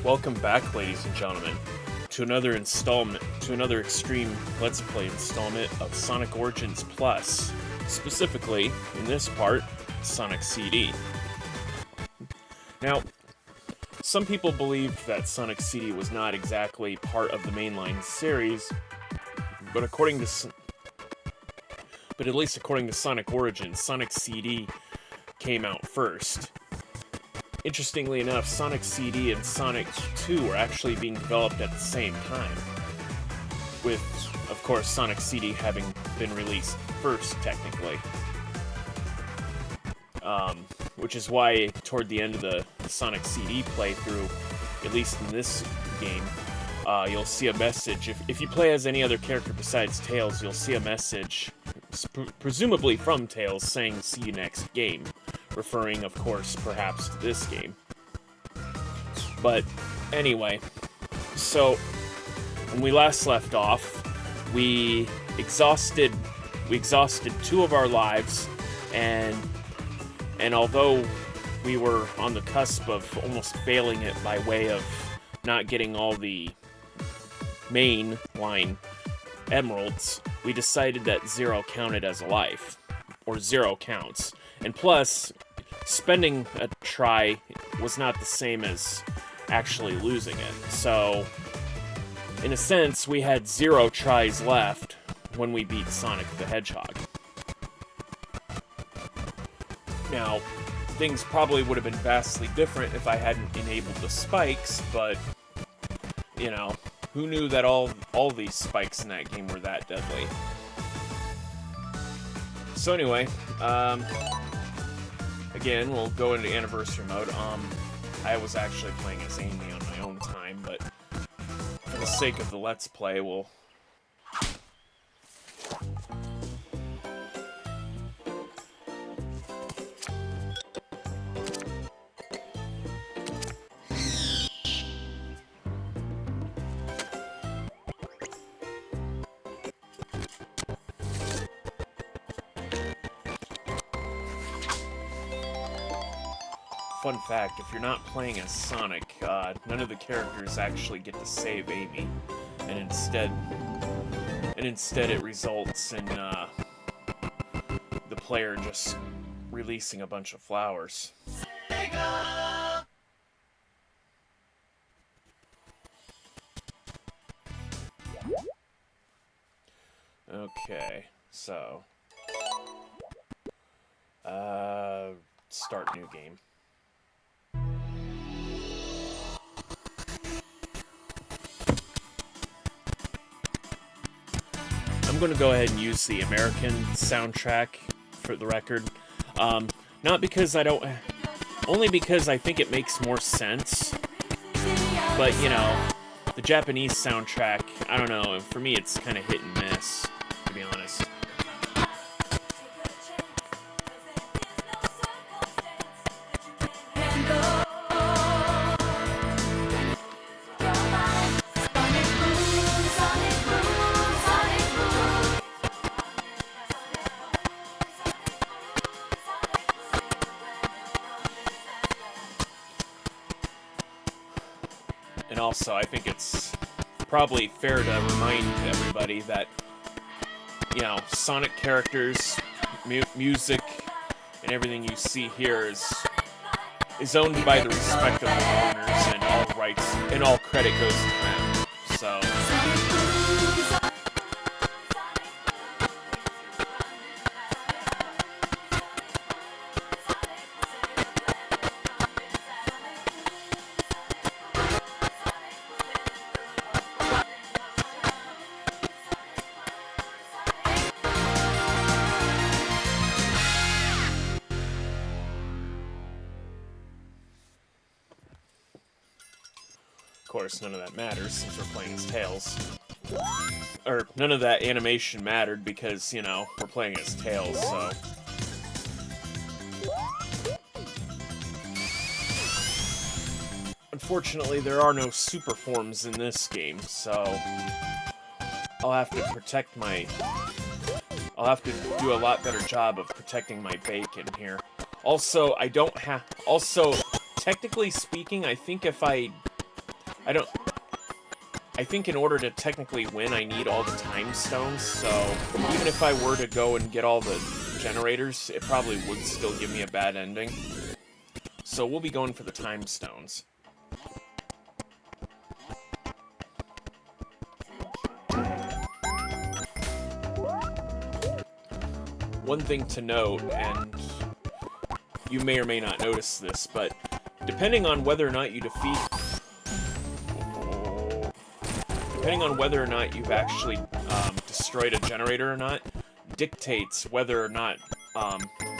Welcome back, ladies and gentlemen, to another extreme Let's Play installment of Sonic Origins Plus. Specifically, in this part, Sonic CD. Now, some people believed that Sonic CD was not exactly part of the mainline series, but at least according to Sonic Origins, Sonic CD came out first. Interestingly enough, Sonic CD and Sonic 2 were actually being developed at the same time, with, of course, Sonic CD having been released first, technically. Which is why, toward the end of the Sonic CD playthrough, at least in this game, you'll see a message. If you play as any other character besides Tails, you'll see a message, presumably from Tails, saying, "See you next game." Referring, of course, perhaps to this game. But anyway, so when we last left off, we exhausted 2 of our lives, and although we were on the cusp of almost failing it by way of not getting all the main line emeralds, we decided that 0 counted as a life, or 0 counts. And plus, spending a try was not the same as actually losing it. So, in a sense, we had 0 tries left when we beat Sonic the Hedgehog. Now, things probably would have been vastly different if I hadn't enabled the spikes, but, you know, who knew that all these spikes in that game were that deadly? So anyway, again, we'll go into anniversary mode. I was actually playing as Amy on my own time, but for the sake of the Let's Play, we'll... Fun fact, if you're not playing as Sonic, none of the characters actually get to save Amy, and instead it results in the player just releasing a bunch of flowers. Okay, so start new game. I'm going to go ahead and use the American soundtrack for the record. Not because I don't... Only because I think it makes more sense. But, you know, the Japanese soundtrack, I don't know, for me it's kind of hit and miss, to be honest. And also, I think it's probably fair to remind everybody that, you know, Sonic characters, music, and everything you see here is owned by the respective owners, and all rights and all credit goes to them. So. Of course, none of that matters since we're playing as Tails. Or, none of that animation mattered because, you know, we're playing as Tails, so... Unfortunately, there are no super forms in this game, so... I'll have to protect my... I'll have to do a lot better job of protecting my bacon here. Also, I don't have... Also, technically speaking, I think if I I don't... I think in order to technically win, I need all the time stones, so even if I were to go and get all the generators, it probably would still give me a bad ending. So we'll be going for the time stones. One thing to note, and you may or may not notice this, but depending on whether or not you defeat... Depending on whether or not you've actually destroyed a generator or not, dictates whether or not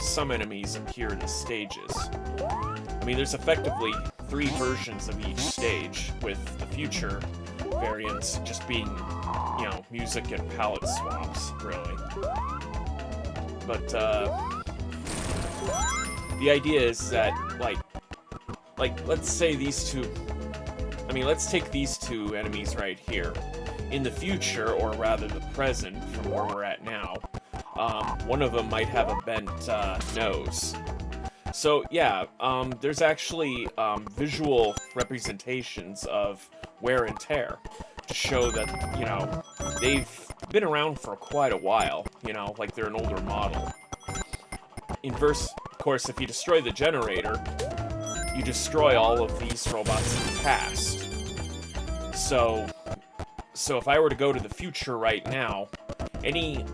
some enemies appear in the stages. I mean, there's effectively 3 versions of each stage, with the future variants just being, you know, music and palette swaps, really. But, the idea is that, like, let's say these two... I mean, let's take these 2 enemies right here. In the future, or rather the present, from where we're at now, one of them might have a bent nose. So, yeah, there's actually visual representations of wear and tear to show that, you know, they've been around for quite a while, you know, like they're an older model. Of course, if you destroy the generator, you destroy all of these robots in the past. So if I were to go to the future right now, any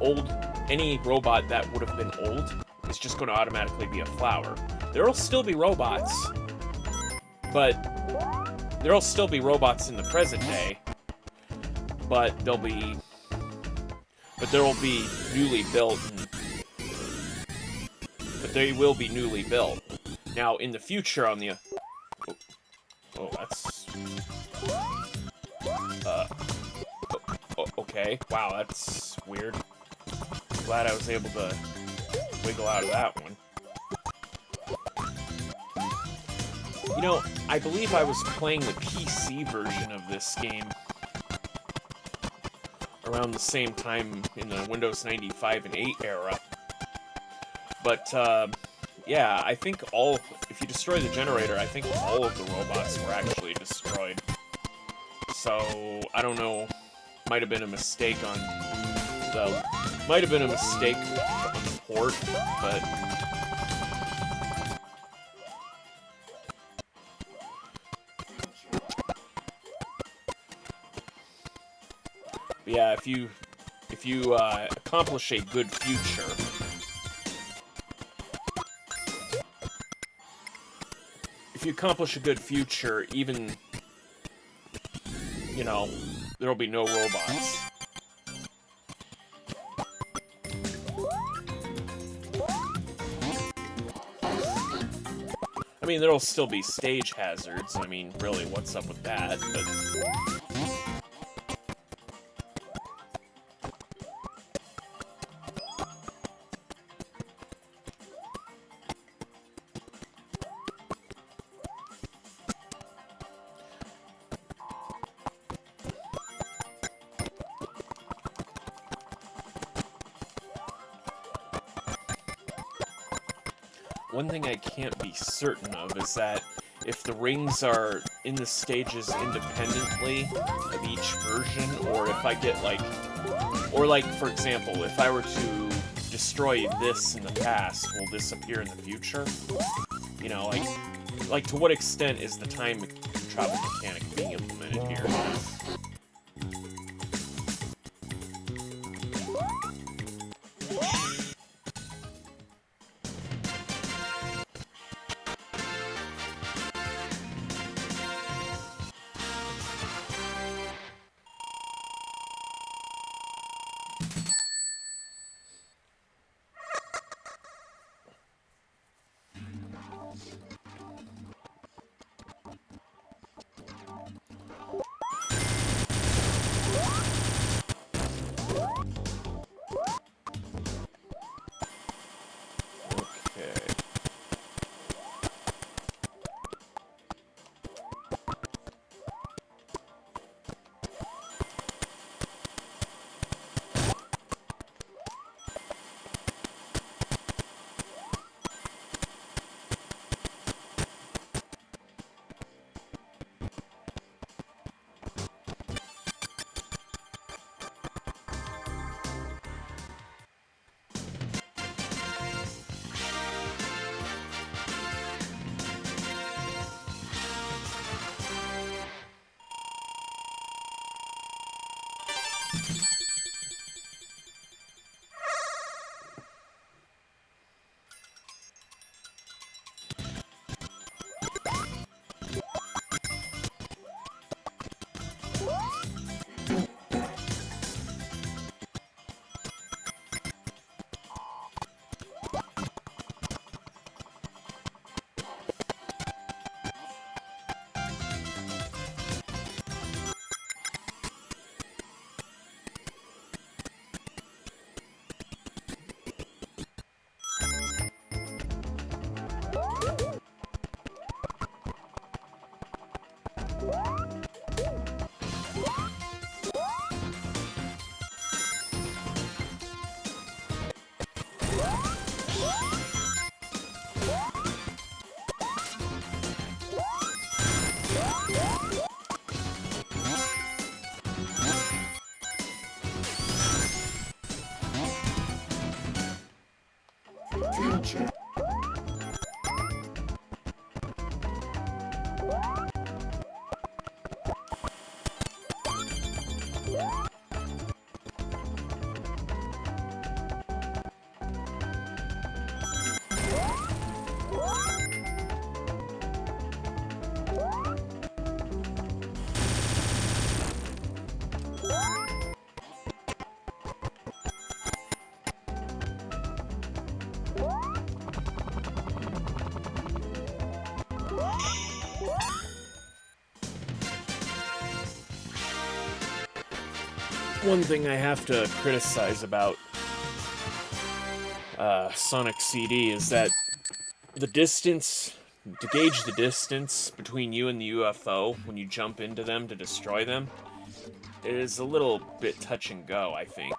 robot that would have been old is just going to automatically be a flower. There'll still be robots, but there'll still be robots in the present day, but there will be newly built, but they will be newly built. Now, in the future, on the... Oh, that's... Okay. Wow, that's weird. Glad I was able to wiggle out of that one. You know, I believe I was playing the PC version of this game around the same time in the Windows 95 and 8 era. But, yeah, I think if you destroy the generator, I think all of the robots were actually destroyed. So, I don't know, might have been a mistake on the port, but... Yeah, if you accomplish a good future, even, you know, there'll be no robots. I mean, there'll still be stage hazards. I mean, really, what's up with that? But... one thing I can't be certain of is that if the rings are in the stages independently of each version, or if I get, like... Or, like, for example, if I were to destroy this in the past, will this appear in the future? You know, like to what extent is the time travel mechanic being implemented here? One thing I have to criticize about Sonic CD is that the distance, to gauge the distance between you and the UFO when you jump into them to destroy them, is a little bit touch and go, I think.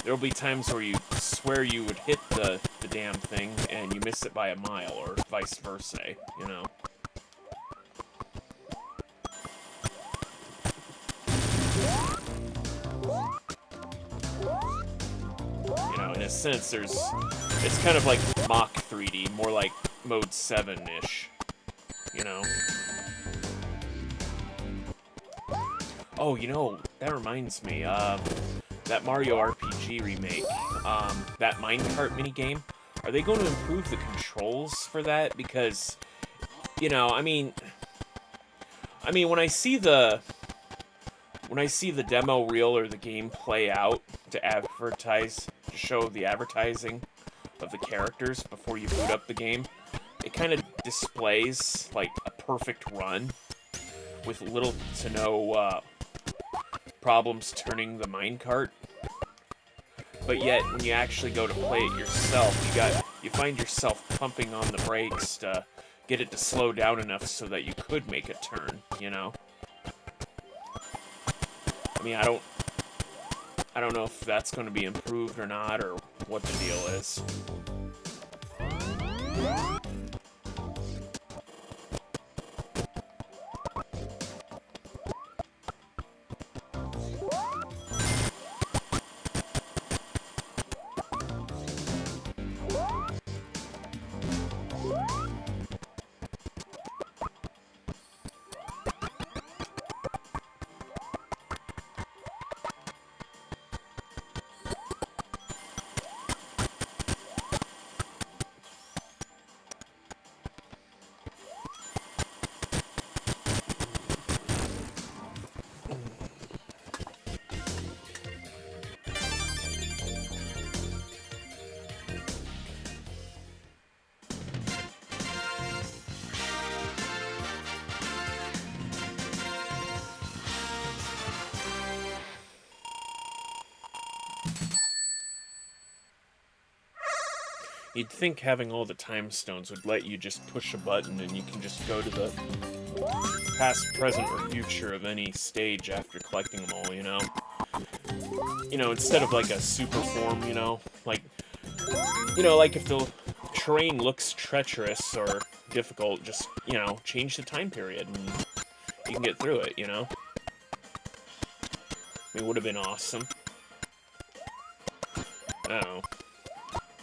There'll be times where you swear you would hit the damn thing and you miss it by a mile, or vice versa, you know? You know, in a sense, it's kind of like mock 3D, more like mode 7-ish, you know? Oh, you know, that reminds me, that Mario RPG remake, that minecart minigame, are they going to improve the controls for that? Because, you know, I mean, when I see the demo reel or the game play out to advertise, to show the advertising of the characters before you boot up the game, it kind of displays, like, a perfect run with little to no, problems turning the minecart. But yet, when you actually go to play it yourself, you find yourself pumping on the brakes to get it to slow down enough so that you could make a turn, you know? I mean, I don't know if that's going to be improved or not, or what the deal is. You'd think having all the time stones would let you just push a button and you can just go to the past, present, or future of any stage after collecting them all, you know? You know, instead of like a super form, you know? Like if the terrain looks treacherous or difficult, just, you know, change the time period and you can get through it, you know? I mean, it would have been awesome. I don't know.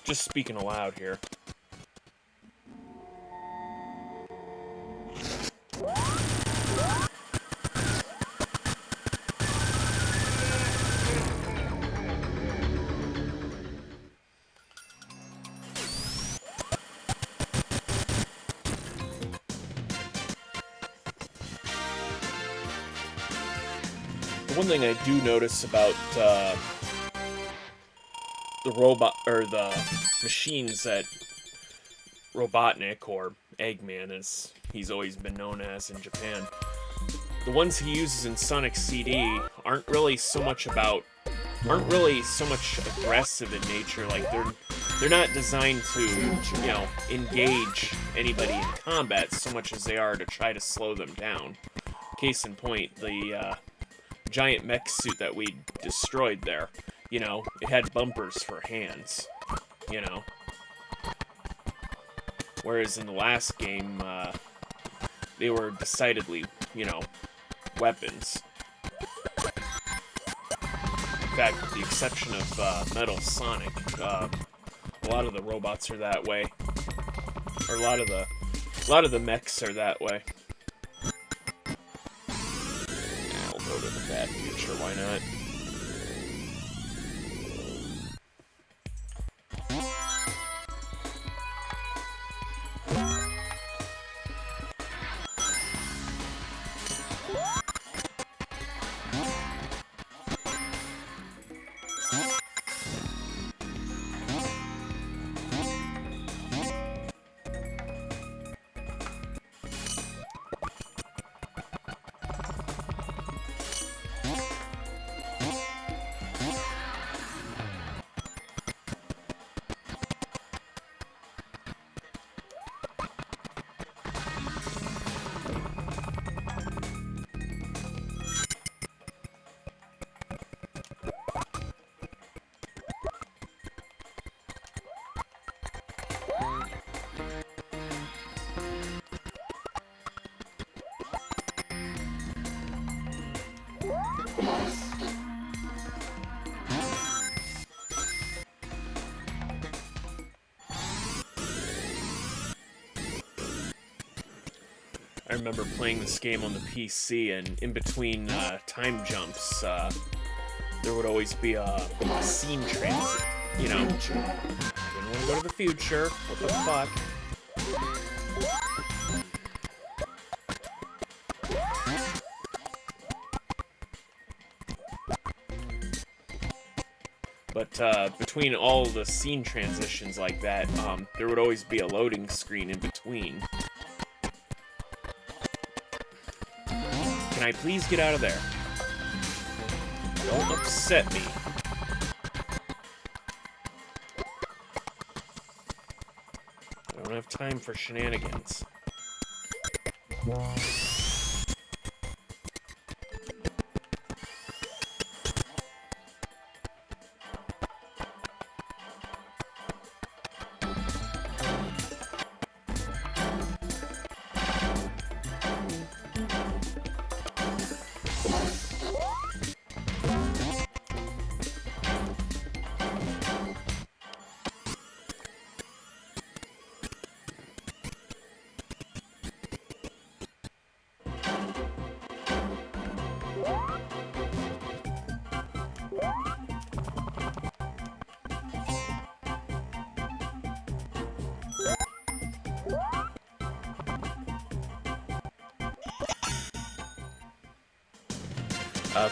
Just speaking aloud here. The one thing I do notice about the robot, or the machines that Robotnik, or Eggman as he's always been known as in Japan, the ones he uses in Sonic CD aren't really so much aggressive in nature. Like, they're not designed to, you know, engage anybody in combat so much as they are to try to slow them down. Case in point, the giant mech suit that we destroyed there. You know, it had bumpers for hands, you know. Whereas in the last game, they were decidedly, you know, weapons. In fact, with the exception of Metal Sonic, a lot of the robots are that way. Or a lot of the mechs are that way. Sure, why not? I remember playing this game on the PC, and in between time jumps, there would always be a scene transit. You know, I didn't want to go to the future. What the fuck? But between all the scene transitions like that, there would always be a loading screen in between. Can I please get out of there? Don't upset me. I don't have time for shenanigans.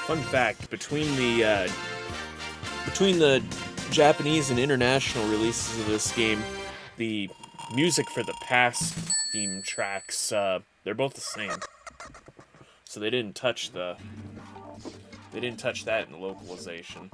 Fun fact, between the Japanese and international releases of this game, the music for the past theme tracks, they're both the same. So they didn't touch that in the localization.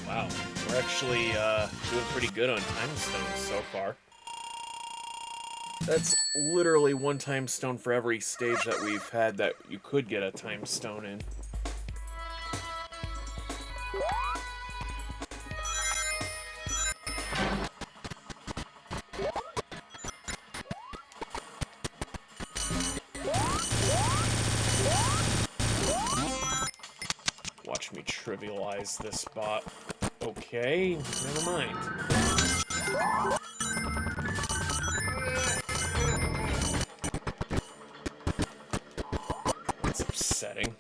Wow, we're actually doing pretty good on time stones so far. That's literally one time stone for every stage that we've had that you could get a time stone in. Watch me trivialize this bot. Okay, never mind. That's upsetting.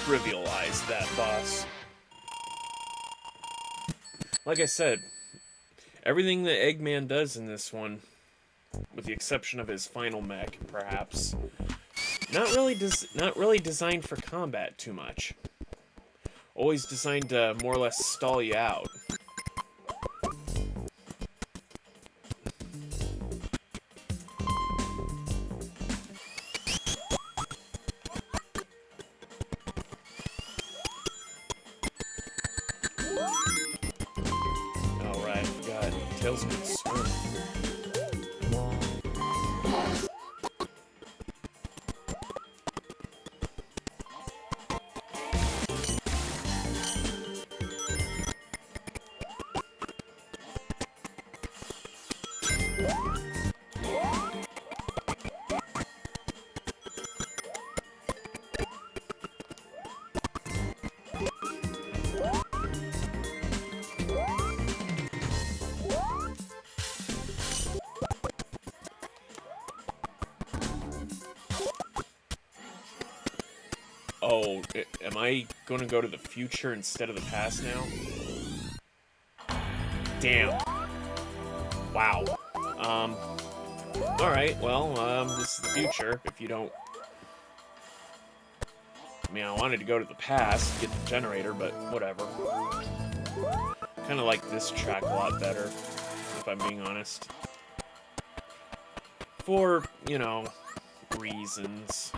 Trivialize that boss. Like I said, everything that Eggman does in this one, with the exception of his final mech, perhaps, not really designed for combat too much. Always designed to more or less stall you out. Tails can swim. Oh, am I going to go to the future instead of the past now? Damn. Wow. Alright, well, this is the future, if you don't... I mean, I wanted to go to the past, get the generator, but whatever. Kinda like this track a lot better, if I'm being honest. For, you know, reasons.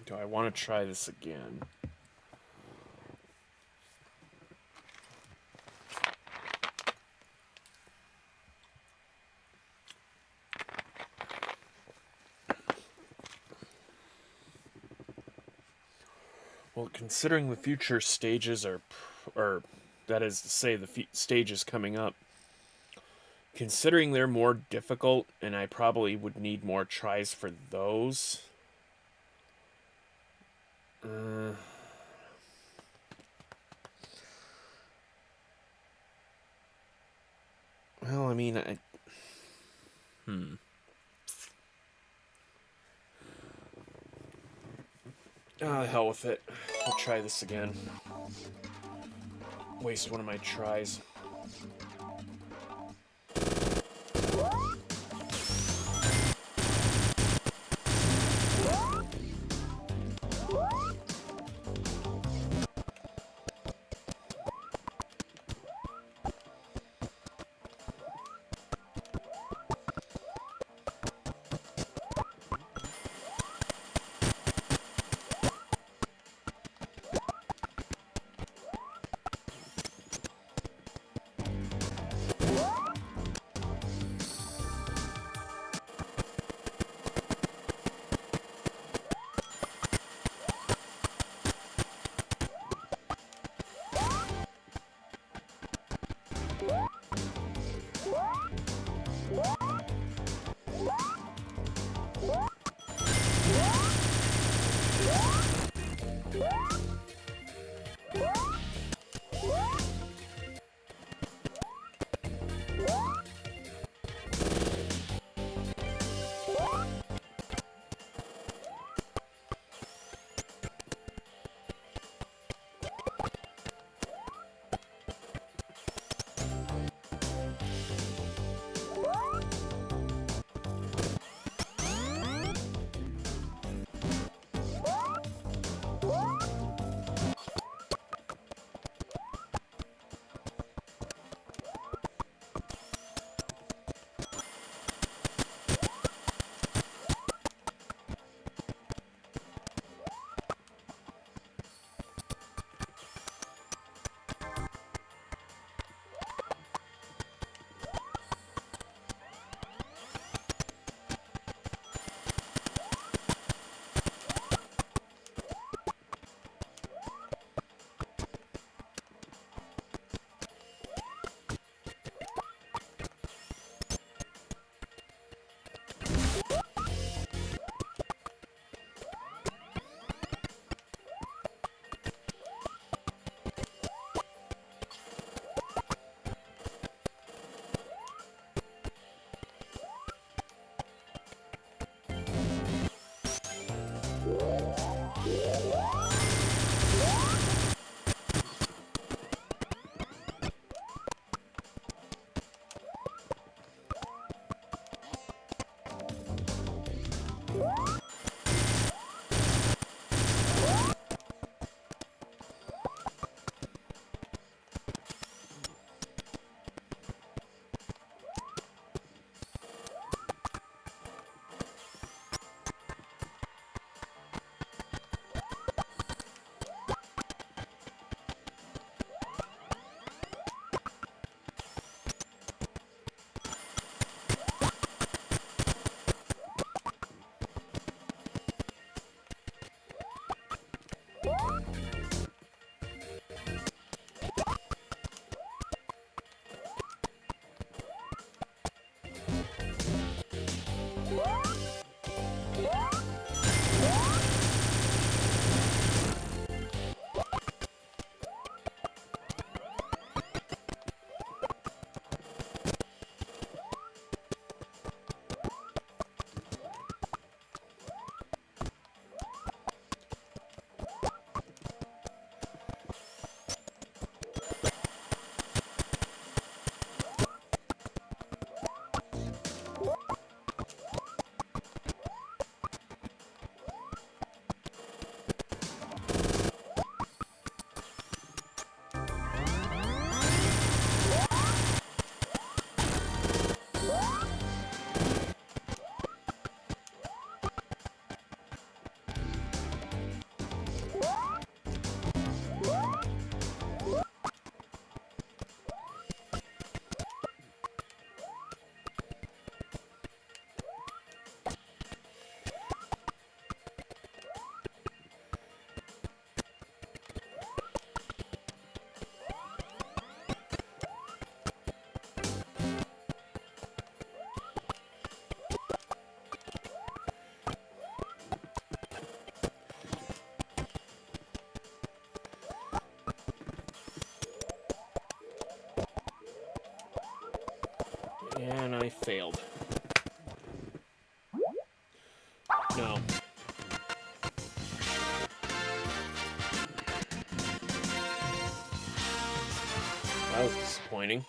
Do I want to try this again? Well, considering the future stages are, or that is to say, the stages coming up, considering they're more difficult, and I probably would need more tries for those. Well, I mean, Ah, the hell with it. I'll try this again. Waste one of my tries. No. That was disappointing.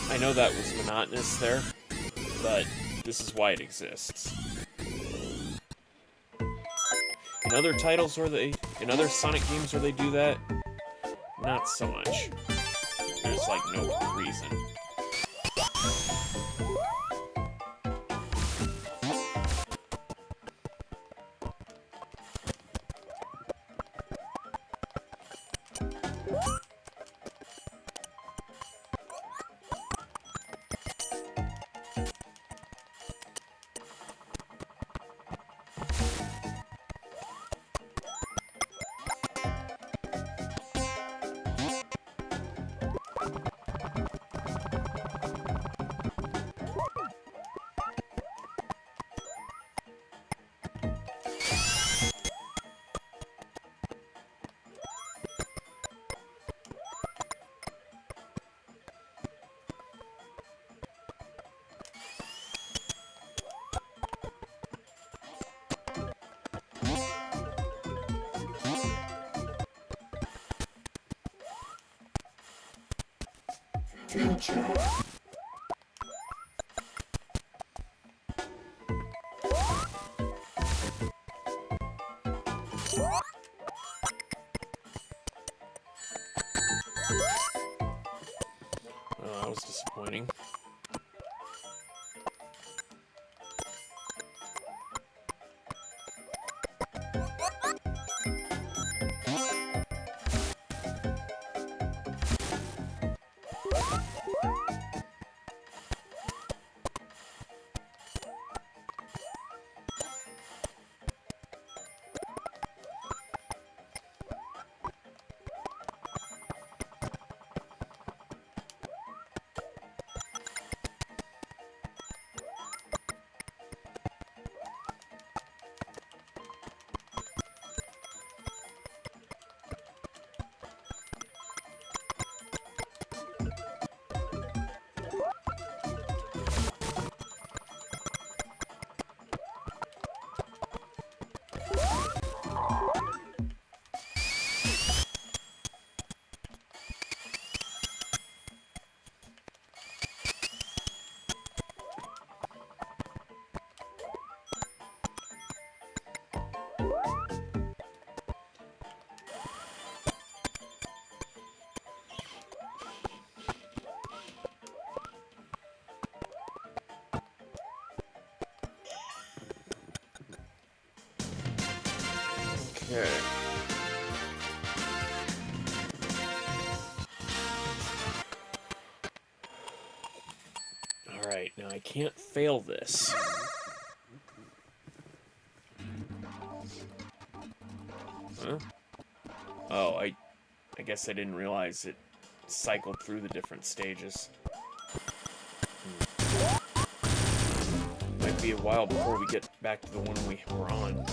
I know that was monotonous there, but this is why it exists. In other titles in other Sonic games where they do that, not so much. There's like no reason. Oh, that was disappointing. Okay. Alright, now I can't fail this. Huh? Oh, I guess I didn't realize it cycled through the different stages. Might be a while before we get back to the one we were on.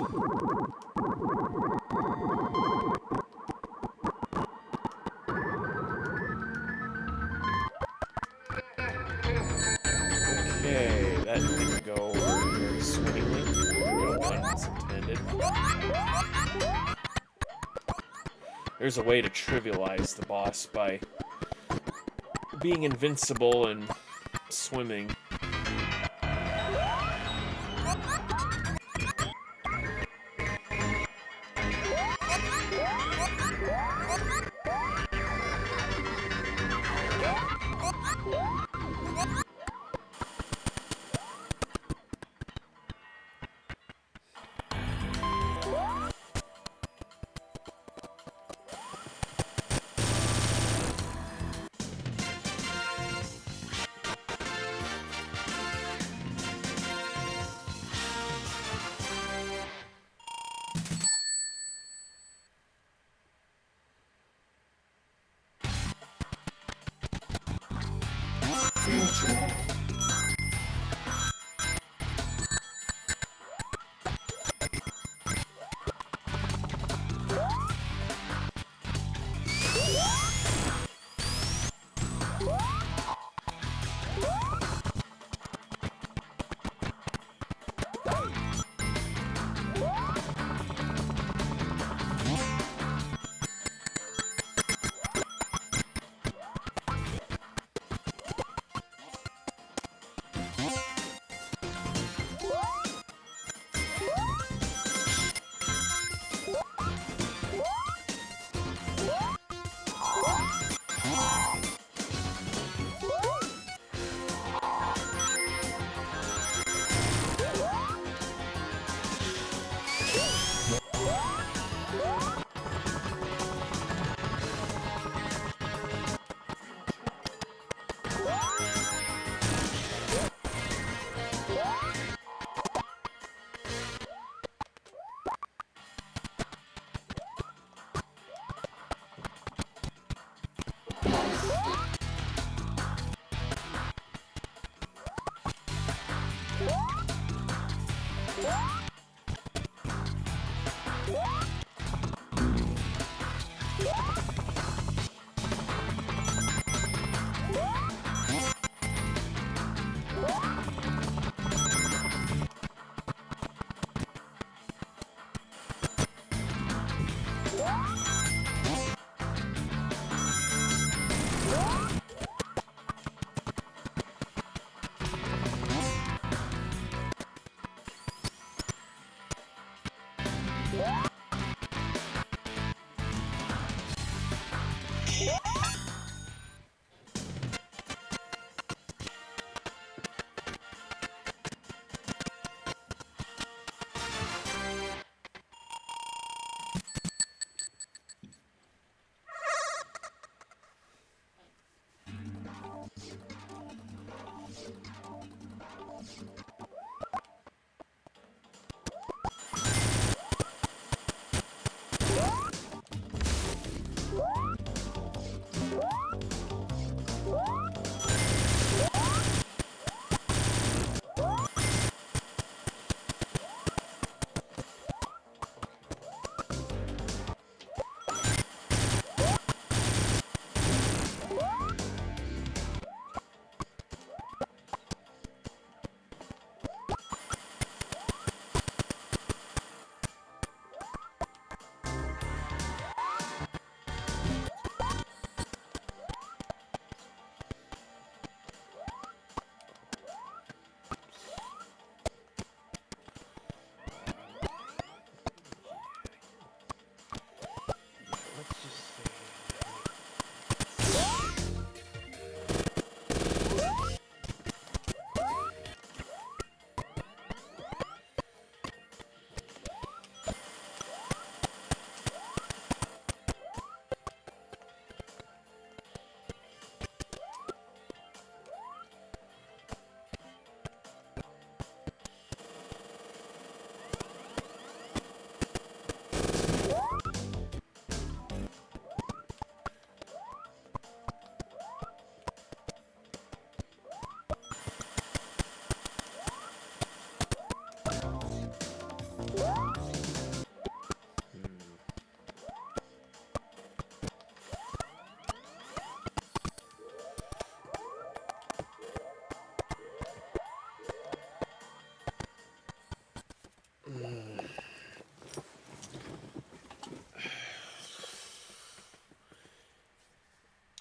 Okay, that didn't go very swimmingly. No pun intended. There's a way to trivialize the boss by being invincible and swimming.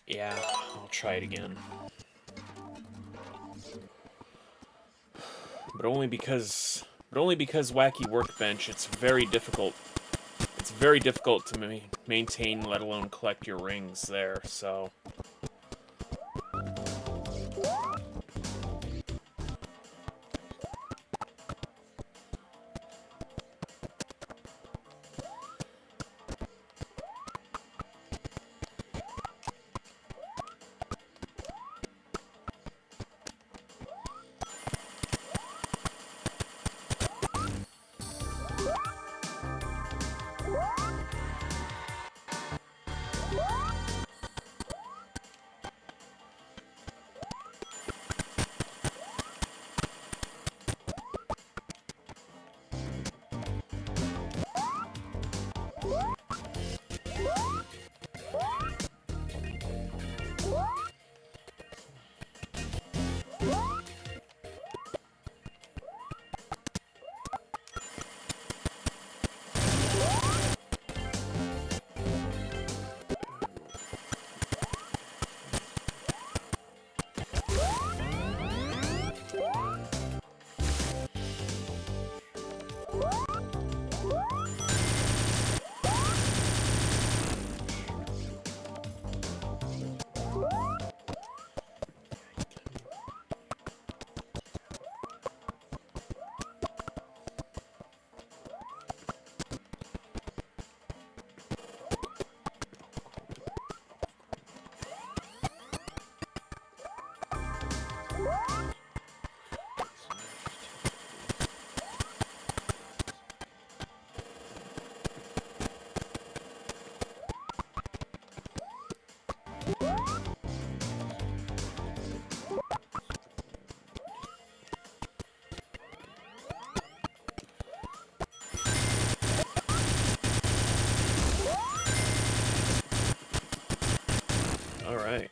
Yeah, I'll try it again. But only because Wacky Workbench, it's very difficult. It's very difficult to maintain, let alone collect your rings there, so... Alright.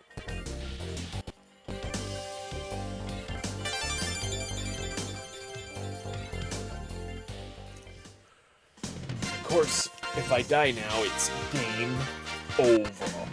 Of course, if I die now, it's game over.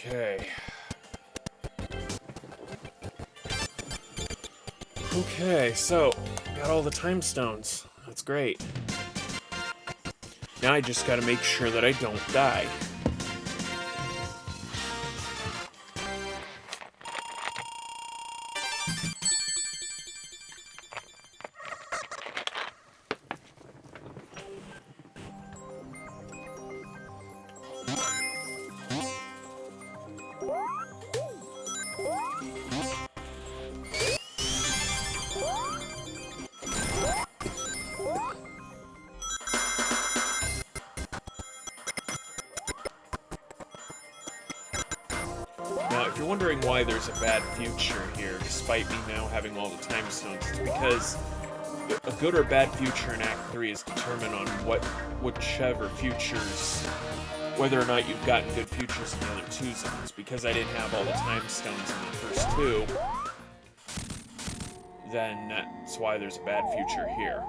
Okay. Okay, so, got all the time stones. That's great. Now I just gotta make sure that I don't die. Now, if you're wondering why there's a bad future here, despite me now having all the time stones, it's because a good or bad future in Act 3 is determined on whichever futures, whether or not you've gotten good futures in the other two zones. Because I didn't have all the time stones in the first two, then that's why there's a bad future here.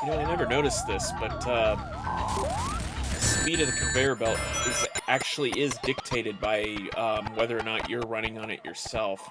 You know, I never noticed this, but the speed of the conveyor belt actually is dictated by whether or not you're running on it yourself.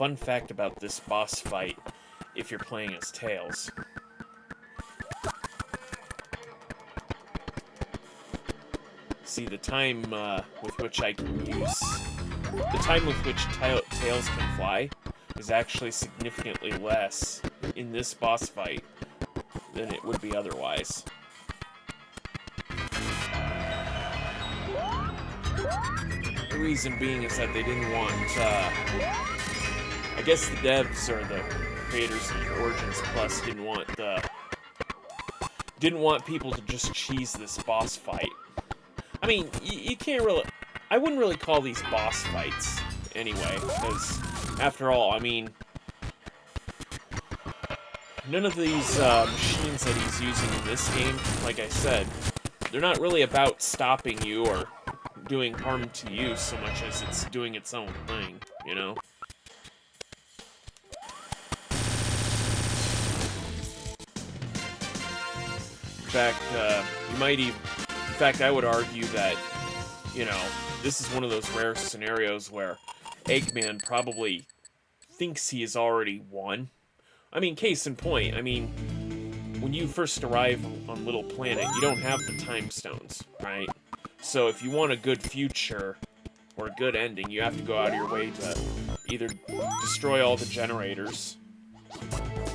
fun fact about this boss fight, if you're playing as Tails. See, the time with which I can use... The time with which Tails can fly is actually significantly less in this boss fight than it would be otherwise. The reason being is that they didn't want, I guess the devs or the creators of Origins Plus didn't want people to just cheese this boss fight. I mean, you can't really, I wouldn't really call these boss fights anyway, because after all, I mean, none of these machines that he's using in this game, like I said, they're not really about stopping you or doing harm to you so much as it's doing its own thing, you know? In fact, in fact, I would argue that, you know, this is one of those rare scenarios where Eggman probably thinks he has already won. I mean, case in point, I mean, when you first arrive on Little Planet, you don't have the time stones, right? So if you want a good future, or a good ending, you have to go out of your way to either destroy all the generators,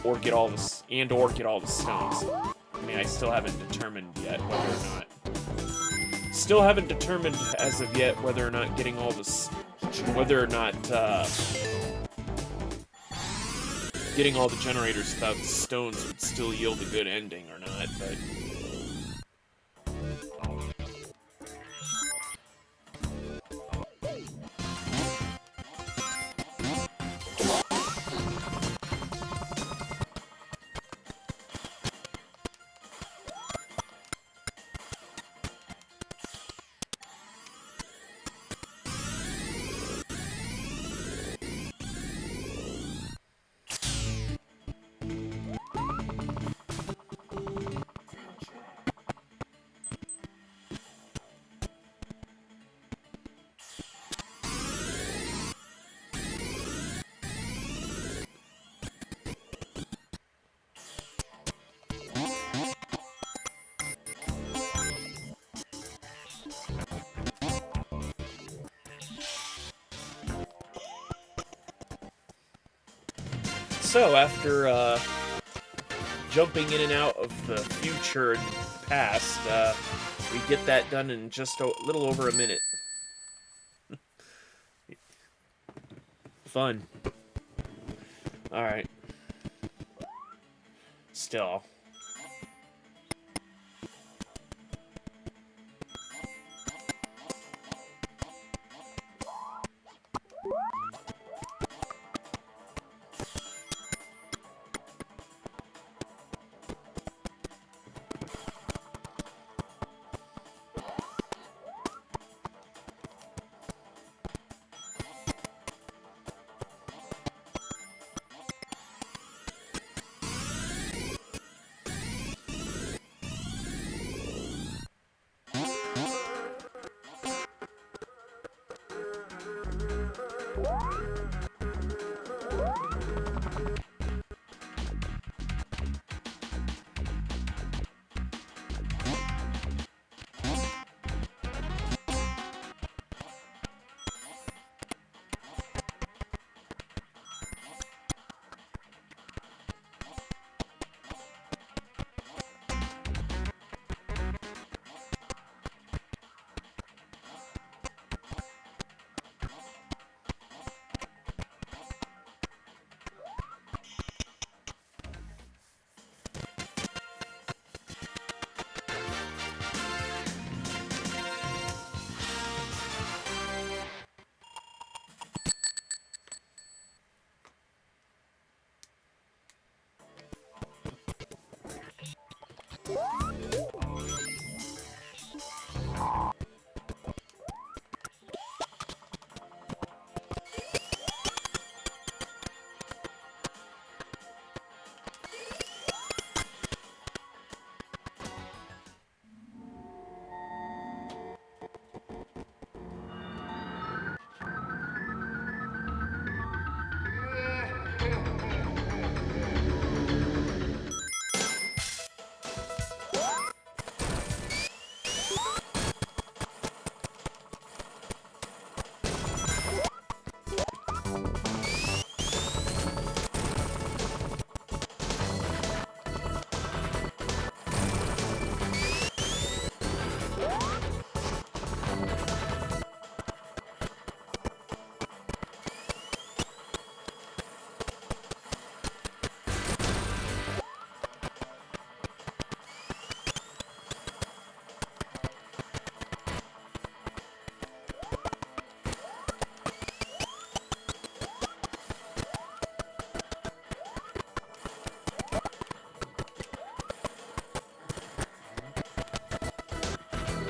or get all the, or get all the stones. I mean, I still haven't determined yet whether or not... Still haven't determined as of yet whether or not getting all this... Whether or not, getting all the generators without the stones would still yield a good ending or not, but... So, after jumping in and out of the future and past, we get that done in just a little over a minute. Fun. Alright. Still.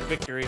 victory.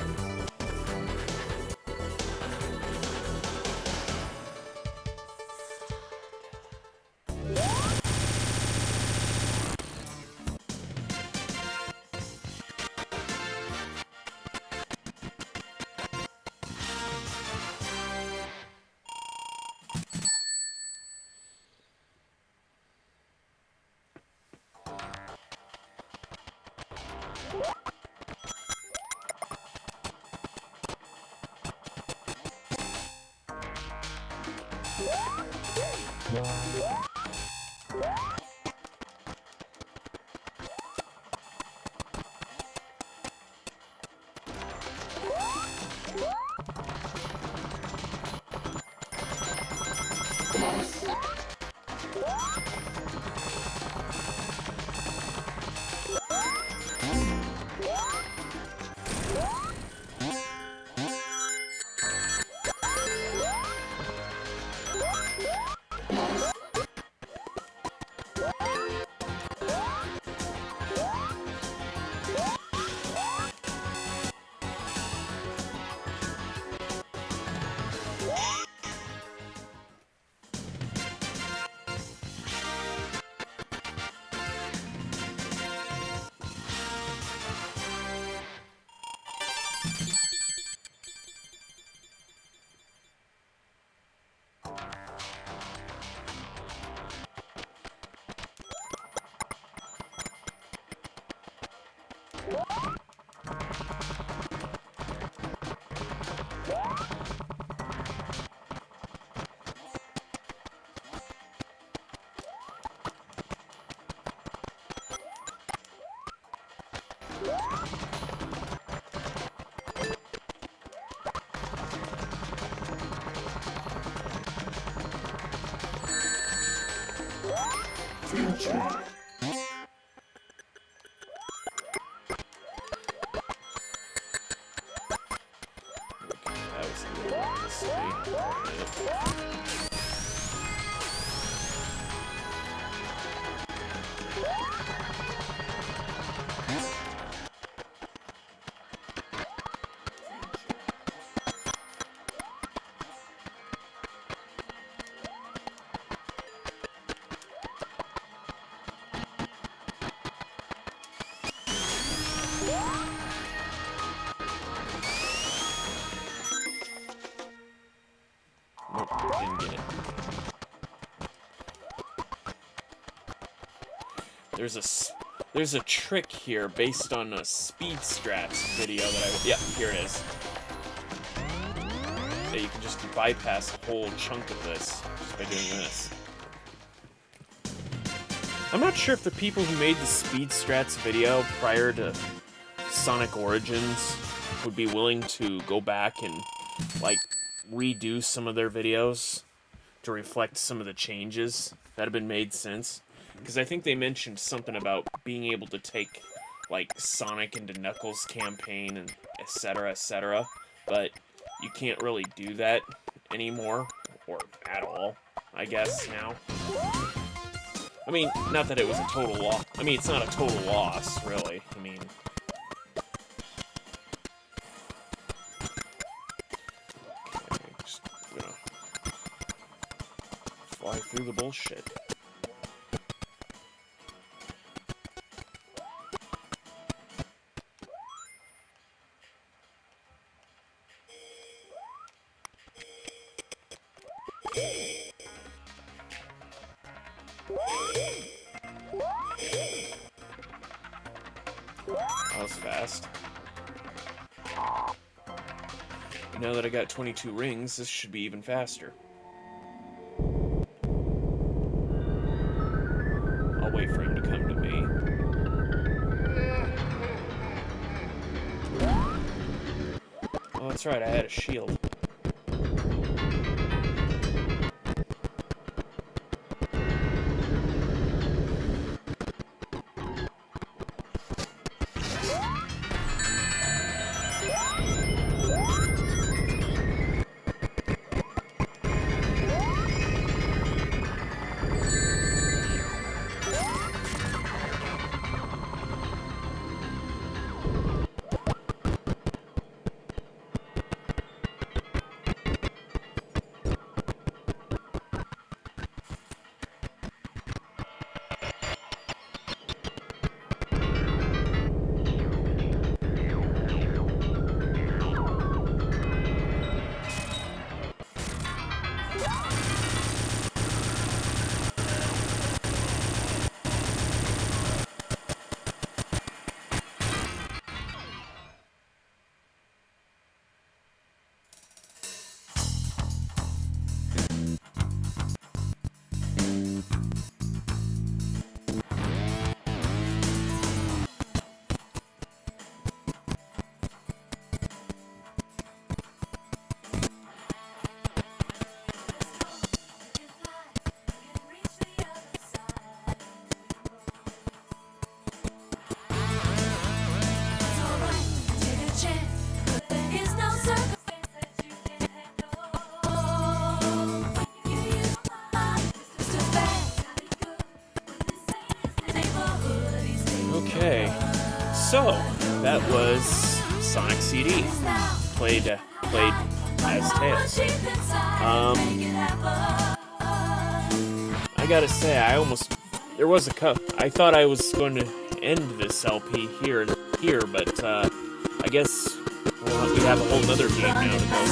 That was a little silly. Nope, didn't get it. There's a trick here based on a Speed Strats video that yeah, here it is. That you can just bypass a whole chunk of this just by doing this. I'm not sure if the people who made the Speed Strats video prior to Sonic Origins would be willing to go back and, like, redo some of their videos to reflect some of the changes that have been made since. Because I think they mentioned something about being able to take, like, Sonic into Knuckles campaign and etc., but you can't really do that anymore, or at all, I guess, now. I mean, not that it was a total loss. I mean, it's not a total loss, really. I mean... Okay, just gonna fly through the bullshit. That was fast. Now that I got 22 rings, this should be even faster. I'll wait for him to come to me. Oh, that's right, I had a shield. So, that was Sonic CD, played as Tails. I gotta say, there was a cup. I thought I was going to end this LP here, but I guess we have a whole nother game now to go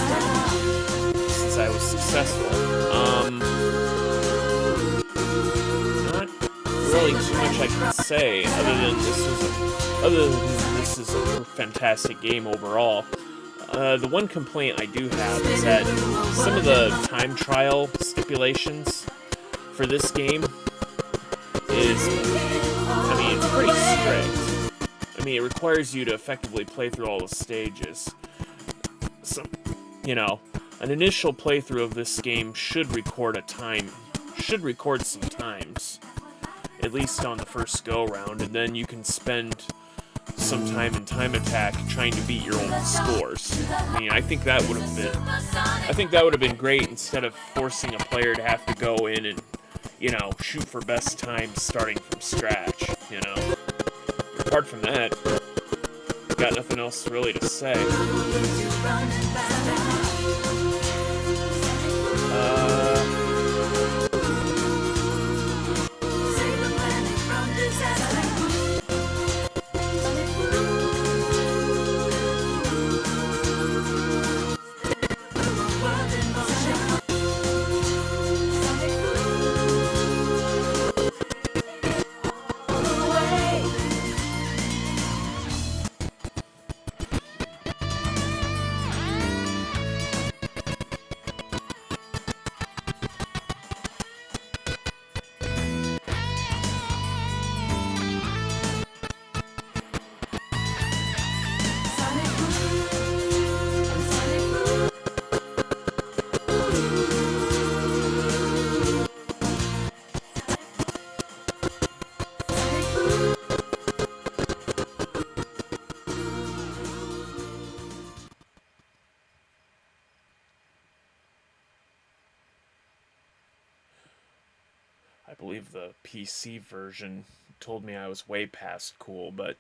since I was successful. Not really too much I can say other than this is a fantastic game overall. The one complaint I do have is that some of the time trial stipulations for this game is, it's pretty strict. It requires you to effectively play through all the stages. So, an initial playthrough of this game should record some times, at least on the first go-round, and then you can spend some time in Time Attack trying to beat your own scores. I think that would have been great instead of forcing a player to have to go in and, shoot for best times starting from scratch, Apart from that, got nothing else really to say. I believe the PC version told me I was way past cool, but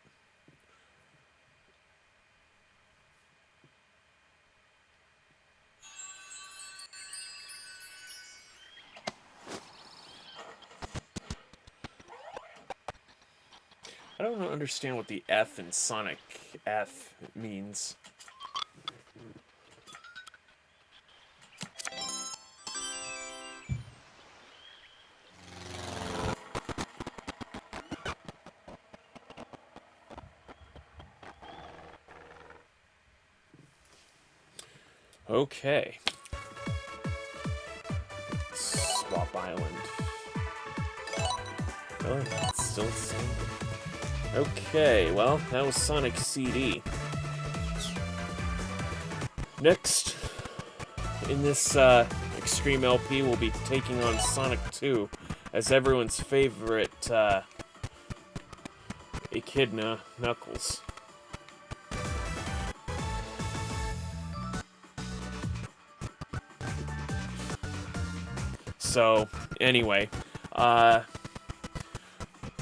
I don't understand what the F in Sonic F means. Okay. Swap Island. Really? It's still the same? Okay, well, that was Sonic CD. Next, in this Extreme LP, we'll be taking on Sonic 2 as everyone's favorite Echidna, Knuckles. So, anyway,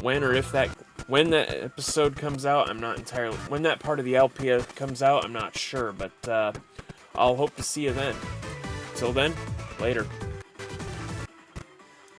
when that episode comes out, when that part of the LP comes out, I'm not sure, but I'll hope to see you then. Till then, later.